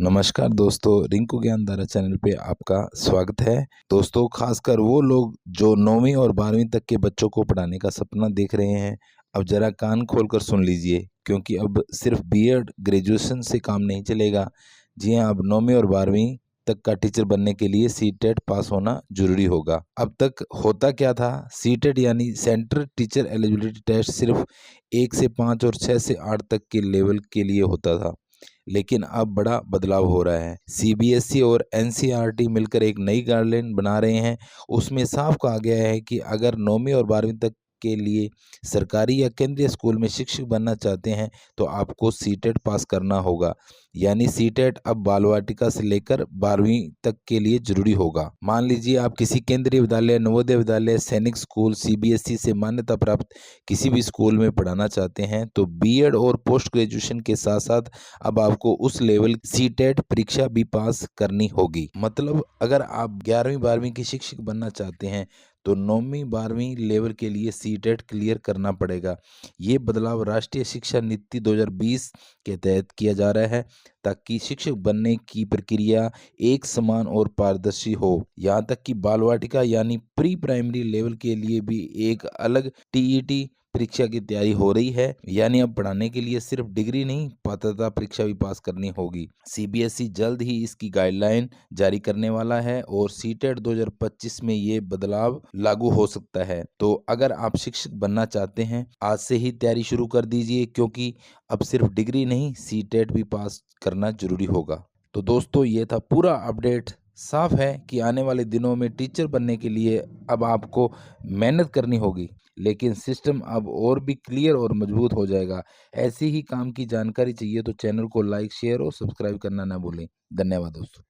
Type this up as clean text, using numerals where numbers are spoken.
नमस्कार दोस्तों, रिंकू ज्ञानधारा चैनल पे आपका स्वागत है। दोस्तों, खासकर वो लोग जो 9वीं और 12वीं तक के बच्चों को पढ़ाने का सपना देख रहे हैं, अब ज़रा कान खोलकर सुन लीजिए, क्योंकि अब सिर्फ बीएड ग्रेजुएशन से काम नहीं चलेगा। जी हाँ, अब 9वीं और 12वीं तक का टीचर बनने के लिए सीटेट पास होना जरूरी होगा। अब तक होता क्या था, सीटेट यानी सेंट्रल टीचर एलिजिबिलिटी टेस्ट सिर्फ 1 से 5 और 6 से 8 तक के लेवल के लिए होता था। लेकिन अब बड़ा बदलाव हो रहा है। सीबीएसई और एनसीईआरटी मिलकर एक नई गाइडलाइन बना रहे हैं। उसमें साफ कहा गया है कि अगर 9वीं और 12वीं तक के लिए सरकारी या केंद्रीय स्कूल में शिक्षक बनना चाहते हैं तो आपको सीटेट पास करना होगा। यानी सीटेट अब बाल वाटिका से लेकर 12वीं तक के लिए जरूरी होगा। मान लीजिए आप किसी केंद्रीय विद्यालय, नवोदय विद्यालय, सैनिक स्कूल, सीबीएसई से मान्यता प्राप्त किसी भी स्कूल में पढ़ाना चाहते हैं तो बीएड और पोस्ट ग्रेजुएशन के साथ साथ अब आपको उस लेवल सीटेट परीक्षा भी पास करनी होगी। मतलब अगर आप 11वीं 12वीं के शिक्षक बनना चाहते हैं तो 9वीं 12वीं लेवल के लिए सीटेट क्लियर करना पड़ेगा। ये बदलाव राष्ट्रीय शिक्षा नीति 2020 के तहत किया जा रहा है ताकि शिक्षक बनने की प्रक्रिया एक समान और पारदर्शी हो। यहाँ तक कि बाल वाटिका यानी प्री प्राइमरी लेवल के लिए भी एक अलग टीईटी परीक्षा की तैयारी हो रही है। यानी अब पढ़ाने के लिए सिर्फ डिग्री नहीं, पात्रता परीक्षा भी पास करनी होगी। सीबीएसई जल्द ही इसकी गाइडलाइन जारी करने वाला है और सीटेट 2025 में ये बदलाव लागू हो सकता है। तो अगर आप शिक्षक बनना चाहते हैं, आज से ही तैयारी शुरू कर दीजिए, क्योंकि अब सिर्फ डिग्री नहीं, सीटेट भी पास करना जरूरी होगा। तो दोस्तों, ये था पूरा अपडेट। साफ है कि आने वाले दिनों में टीचर बनने के लिए अब आपको मेहनत करनी होगी, लेकिन सिस्टम अब और भी क्लियर और मजबूत हो जाएगा। ऐसी ही काम की जानकारी चाहिए तो चैनल को लाइक, शेयर और सब्सक्राइब करना ना भूलें। धन्यवाद दोस्तों।